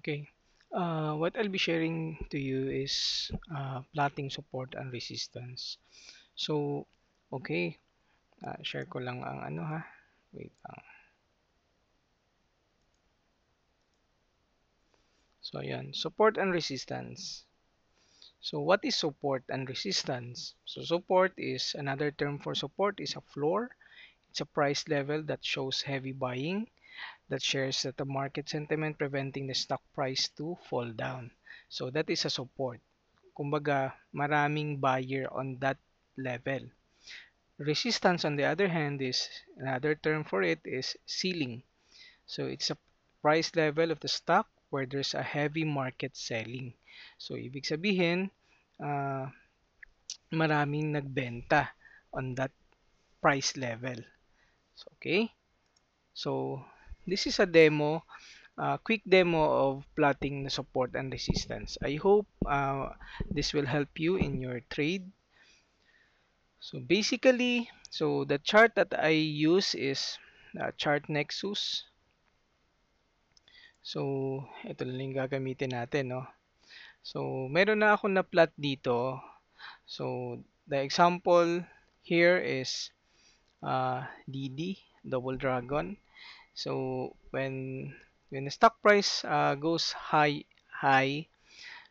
Okay. What I'll be sharing to you is plotting support and resistance. So, okay. Share ko lang ang ano ha. Wait lang. So, ayan. Support and resistance. So, what is support and resistance? So, support is another term for support is a floor. It's a price level that shows heavy buying that shares that the market sentiment preventing the stock price to fall down. So, that is a support. Kumbaga, maraming buyer on that level. Resistance, on the other hand, is another term for it is ceiling. So it's a price level of the stock where there's a heavy market selling. So ibig sabihin, uh, maraming nagbenta on that price level. So, okay? So this is a demo, quick demo of plotting the support and resistance. I hope this will help you in your trade. So basically, so the chart that I use is chart Nexus. So ito lang yung gagamitin natin, no? So meron na ako na plot dito. So the example here is DD, Double Dragon. So when the stock price goes high,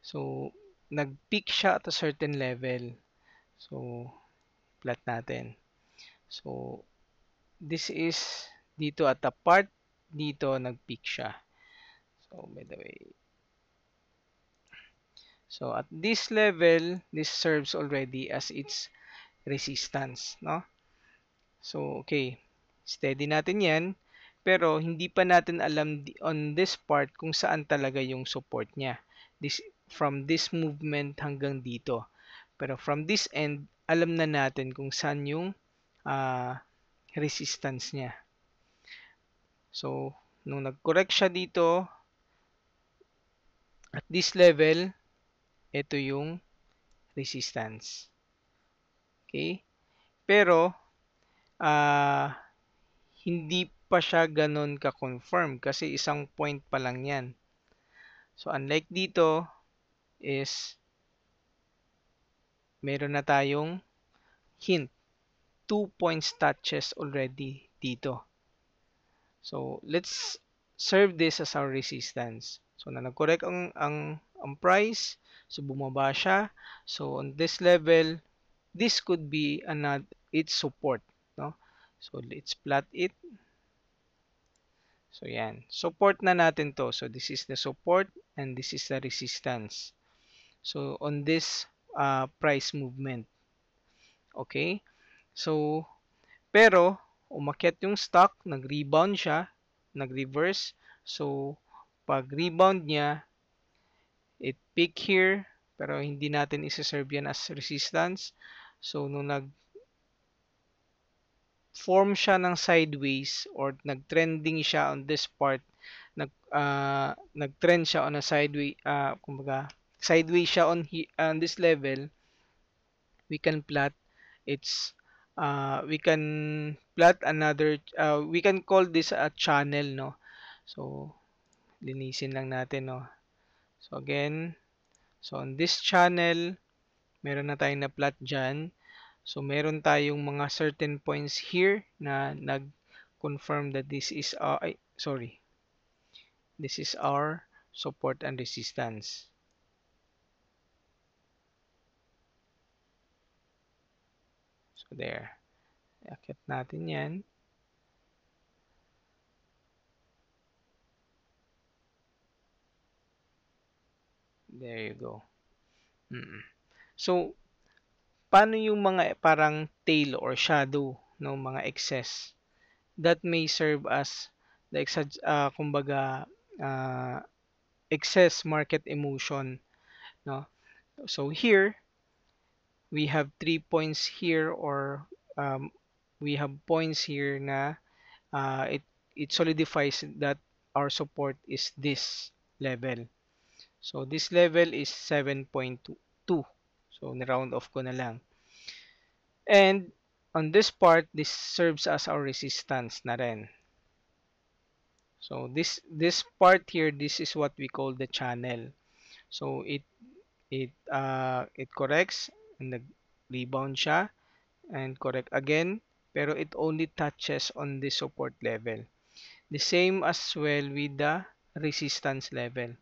so nag-peak siya at a certain level. So plot natin. So this is dito at the part dito nag-peak siya. So by the way, so at this level, this serves already as its resistance, no? So okay, steady natin 'yan, pero hindi pa natin alam on this part kung saan talaga yung support niya. This from this movement hanggang dito. Pero from this end, alam na natin kung saan yung uh, resistance niya. So, nung nag-correct siya dito, at this level, ito yung resistance. Okay? Pero, ah, hindi pa siya ganun ka-confirm kasi isang point pa lang yan. So, unlike dito is meron na tayong hint. 2 points touches already dito. So, let's serve this as our resistance. So, na nag-correct ang price. So, bumaba siya. So, on this level, this could be another its support, no? So, let's plot it. So, yan. Support na natin to. So, this is the support and this is the resistance. So, on this price movement. Okay? So, pero, umakyat yung stock, nag-rebound siya, nag-reverse. So, pag rebound niya, it peak here, pero hindi natin isa-serve yan as resistance. So, nung nag-form siya ng sideways or nag-trending siya on this part, nag-trend siya on a sideways, kumbaga, sideways siya on this level, we can plot its we can plot another we can call this a channel, no? So linisin lang natin, no? So again, so on this channel meron na tayong na plot dyan. So meron tayong mga certain points here na nag-confirm that this is sorry, this is our support and resistance. So there, akit natin yan. There you go. So paano yung mga parang tail or shadow ng mga excess that may serve as the kumbaga uh, excess market emotion, no? So here we have 3 points here or um, we have points here na it solidifies that our support is this level. So this level is 7.2. So ni-round off ko na lang. And on this part, this serves as our resistance na rin. So this part here, this is what we call the channel. So it corrects and nag-rebound siya and correct again, pero it only touches on the support level. The same as well with the resistance level.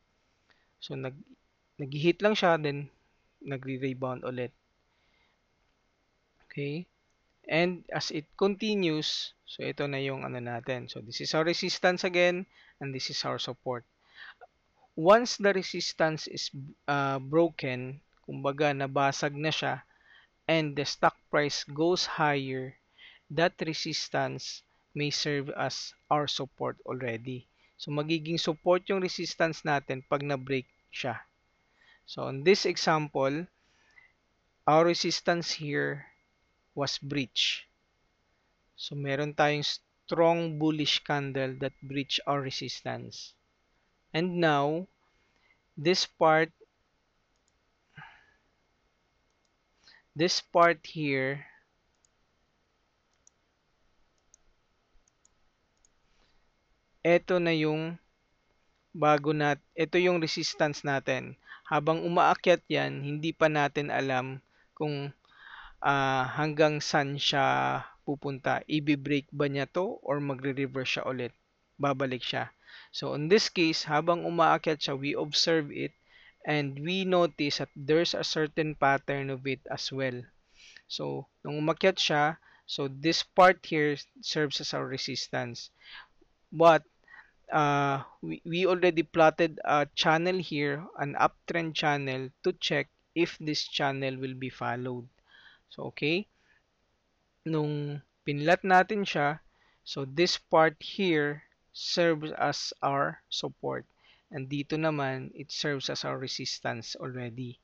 So nag-hit lang siya, then nagre-rebound ulit. Okay? And as it continues, so ito na yung ano natin. So this is our resistance again, and this is our support. Once the resistance is broken, kumbaga nabasag na siya, and the stock price goes higher, that resistance may serve as our support already. So magiging support yung resistance natin pag na-break siya. So in this example, our resistance here was breach. So meron tayong strong bullish candle that breach our resistance. And now, this part, this part here, ito na yung ito yung resistance natin. Habang umaakyat yan, hindi pa natin alam kung hanggang saan siya pupunta. I-break ba niya to or magre-reverse siya ulit? Babalik siya. So in this case, habang umaakyat siya, we observe it and we notice that there's a certain pattern of it as well. So nung umakyat siya, so this part here serves as our resistance. But we already plotted a channel here, an uptrend channel, to check if this channel will be followed. So, okay, nung pinlat natin siya, so this part here serves as our support. And dito naman, it serves as our resistance already.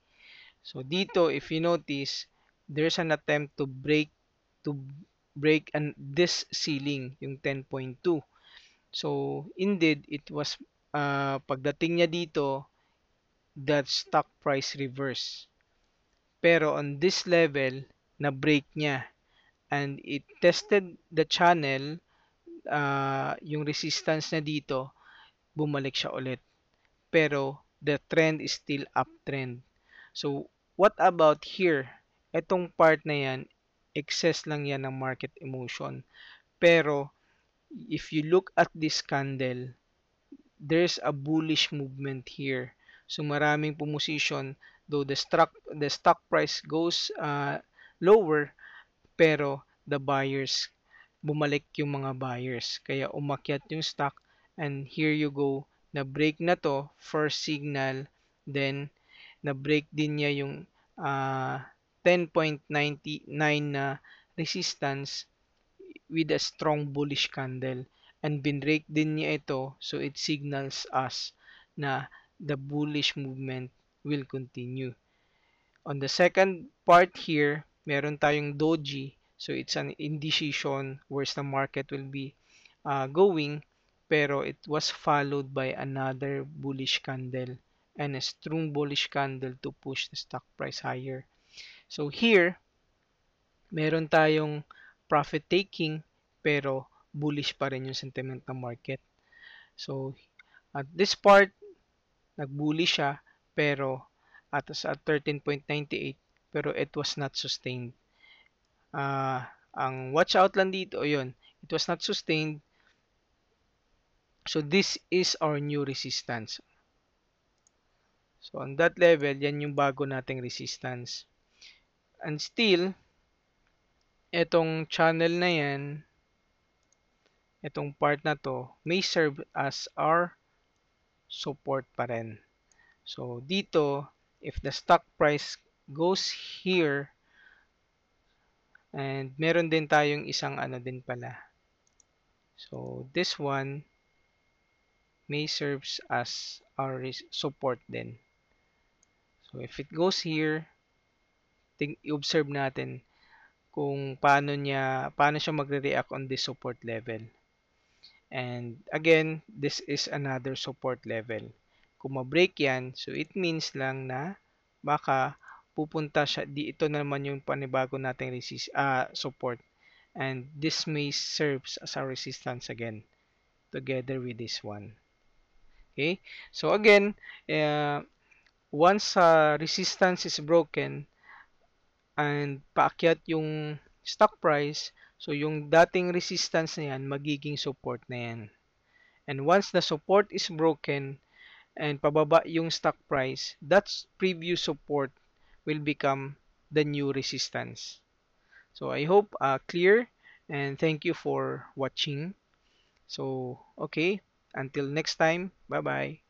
So dito, if you notice, there's an attempt to break this ceiling, yung 10.2. So indeed, it was pagdating niya dito, that stock price reverse. Pero on this level, na-break niya and it tested the channel, yung resistance na dito, bumalik siya ulit. Pero the trend is still uptrend. So what about here? Etong part na yan, excess lang yan ng market emotion. Pero if you look at this candle, there's a bullish movement here. So maraming pumosisyon, though the stock price goes lower, pero the buyers, bumalik yung mga buyers. Kaya umakyat yung stock, and here you go, na-break na to, first signal, then na-break din niya yung 10.99 na resistance with a strong bullish candle, and binrake din niya ito, so it signals us na the bullish movement will continue. On the second part here, meron tayong doji. So it's an indecision where's the market will be going, pero it was followed by another bullish candle and a strong bullish candle to push the stock price higher. So here, meron tayong profit taking, pero bullish pa rin yung sentiment ng market. So at this part, nag-bullish siya, pero sa 13.98, pero it was not sustained. Ang watch out lang dito, yun, it was not sustained. So this is our new resistance. So on that level, yan yung bago nating resistance. And still, etong channel na yan, etong part na to, may serve as our support pa rin. So dito, if the stock price goes here, and meron din tayong isang ano din pala. So this one may serves as our support din. So if it goes here, i-observe natin kung paano siya magre-react on this support level. And again, this is another support level. Kung ma-break yan, so it means lang na baka pupunta siya, ito naman yung panibago nating support. And this may serves as a resistance again. together with this one. Okay, so again, uh, once resistance is broken and paakyat yung stock price, so yung dating resistance na yan, magiging support na yan. And once the support is broken and pababa yung stock price, that's previous support will become the new resistance. So I hope clear, and thank you for watching. So okay, until next time, bye bye.